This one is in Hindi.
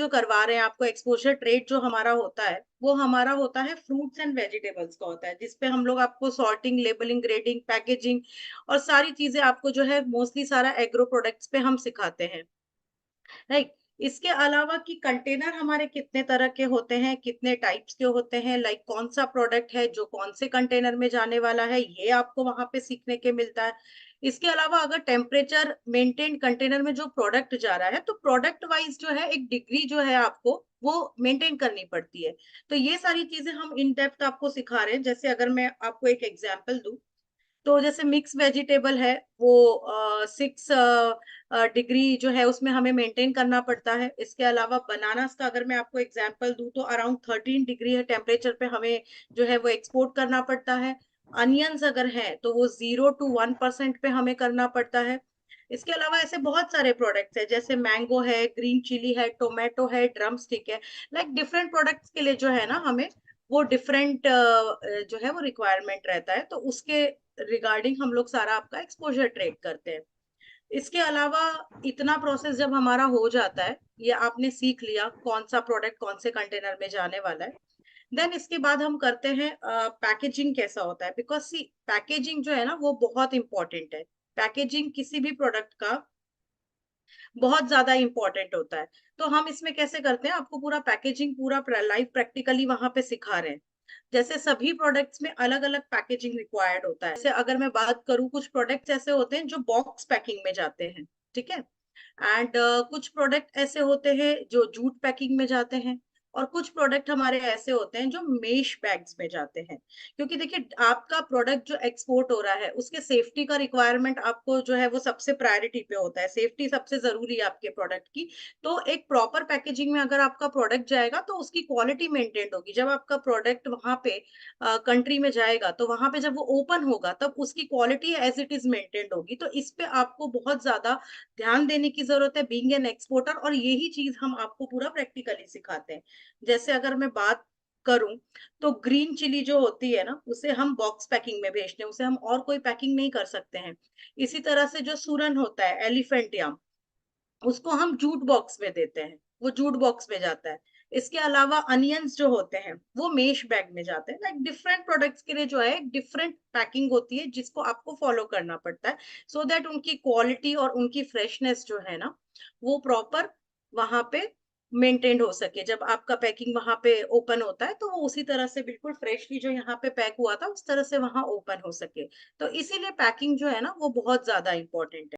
जो करवा रहे हैं आपको एक्सपोज़र ट्रेड जो हमारा होता है, वो हमारा होता है फ्रूट्स एंड वेजिटेबल्स का होता है, जिसपे हम लोग आपको सॉर्टिंग, लेबलिंग, ग्रेडिंग, पैकेजिंग और सारी चीज़ें आपको जो है मोस्टली सारा एग्रो प्रोडक्ट्स पे हम सिखाते हैं। राइट। इसके अलावा कि कंटेनर हमारे कितने तरह के होते हैं, कितने टाइप्स के होते हैं, लाइक कौन सा प्रोडक्ट है जो कौन से कंटेनर में जाने वाला है, ये आपको वहां पे सीखने के मिलता है। इसके अलावा अगर टेम्परेचर मेंटेन कंटेनर में जो प्रोडक्ट जा रहा है, तो प्रोडक्ट वाइज जो है एक डिग्री जो है आपको वो मेंटेन करनी पड़ती है। तो ये सारी चीजें हम इन डेप्थ आपको सिखा रहे हैं। जैसे अगर मैं आपको एक एग्जांपल दूं, तो जैसे मिक्स वेजिटेबल है, वो 6 डिग्री जो है उसमें हमें मेंटेन करना पड़ता है। इसके अलावा बनानास का अगर मैं आपको एग्जांपल दूं, तो अराउंड 13 डिग्री है टेम्परेचर पे हमें जो है वो एक्सपोर्ट करना पड़ता है। अनियंस अगर है तो वो 0 to 1% पे हमें करना पड़ता है। इसके अलावा ऐसे बहुत सारे प्रोडक्ट्स है, जैसे मैंगो है, ग्रीन चिली है, टोमेटो है, ड्रम स्टिक है। लाइक डिफरेंट प्रोडक्ट्स के लिए जो है ना हमें वो डिफरेंट जो है वो रिक्वायरमेंट रहता है, तो उसके रिगार्डिंग हम लोग सारा आपका एक्सपोजर ट्रेड करते हैं। इसके अलावा इतना प्रोसेस जब हमारा हो जाता है, ये आपने सीख लिया कौन सा प्रोडक्ट कौन से कंटेनर में जाने वाला है, देन इसके बाद हम करते हैं पैकेजिंग कैसा होता है। बिकॉज सी पैकेजिंग जो है ना वो बहुत इंपॉर्टेंट है। पैकेजिंग किसी भी प्रोडक्ट का बहुत ज़्यादा इम्पोर्टेंट होता है। तो हम इसमें कैसे करते हैं, आपको पूरा पैकेजिंग पूरा लाइव प्रैक्टिकली वहाँ पे सिखा रहे हैं। जैसे सभी प्रोडक्ट्स में अलग-अलग पैकेजिंग रिक्वायर्ड होता है। जैसे अगर मैं बात करूँ, कुछ प्रोडक्ट्स ऐसे होते हैं जो बॉक्स पैकिंग में जाते हैं, ठीक है? एंड कुछ प्रोडक्ट ऐसे होते हैं जो जूट पैकिंग में जाते हैं, और कुछ प्रोडक्ट हमारे ऐसे होते हैं जो मेश बैग्स में जाते हैं। क्योंकि देखिए आपका प्रोडक्ट जो एक्सपोर्ट हो रहा है उसके सेफ्टी का रिक्वायरमेंट आपको जो है वो सबसे प्रायोरिटी पे होता है। सेफ्टी सबसे जरूरी है आपके प्रोडक्ट की। तो एक प्रॉपर पैकेजिंग में अगर आपका प्रोडक्ट जाएगा तो उसकी क्वालिटी मेंटेन होगी। जब आपका प्रोडक्ट वहां पे कंट्री में जाएगा, तो वहां पे जब वो ओपन होगा तब उसकी quality as it is maintained होगी। तो इस पे आपको बहुत ज्यादा ध्यान देने की जरूरत है बीइंग एन एक्सपोर्टर, और यही चीज हम आपको पूरा प्रैक्टिकली सिखाते हैं। जैसे अगर मैं बात करूं, तो ग्रीन चिली जो होती है ना उसे हम बॉक्स पैकिंग में भेजते हैं, उसे हम और कोई पैकिंग नहीं कर सकते हैं। इसी तरह से जो सूरन होता है, एलिफेंट याम, उसको हम जूट बॉक्स में देते हैं, वो जूट बॉक्स में जाता है। इसके अलावा अनियंस जो होते हैं वो मेश बैग में जाते हैं। लाइक डिफरेंट प्रोडक्ट्स के लिए जो है एक डिफरेंट पैकिंग होती है जिसको आपको फॉलो करना पड़ता है, सो दैट उनकी क्वालिटी और उनकी फ्रेशनेस जो है ना वो प्रॉपर वहां पे मेंटेन्ड हो सके। जब आपका पैकिंग वहां पे ओपन होता है तो वो उसी तरह से बिल्कुल फ्रेशली जो यहाँ पे पैक हुआ था उस तरह से वहां ओपन हो सके। तो इसीलिए पैकिंग जो है ना वो बहुत ज्यादा इंपॉर्टेंट है।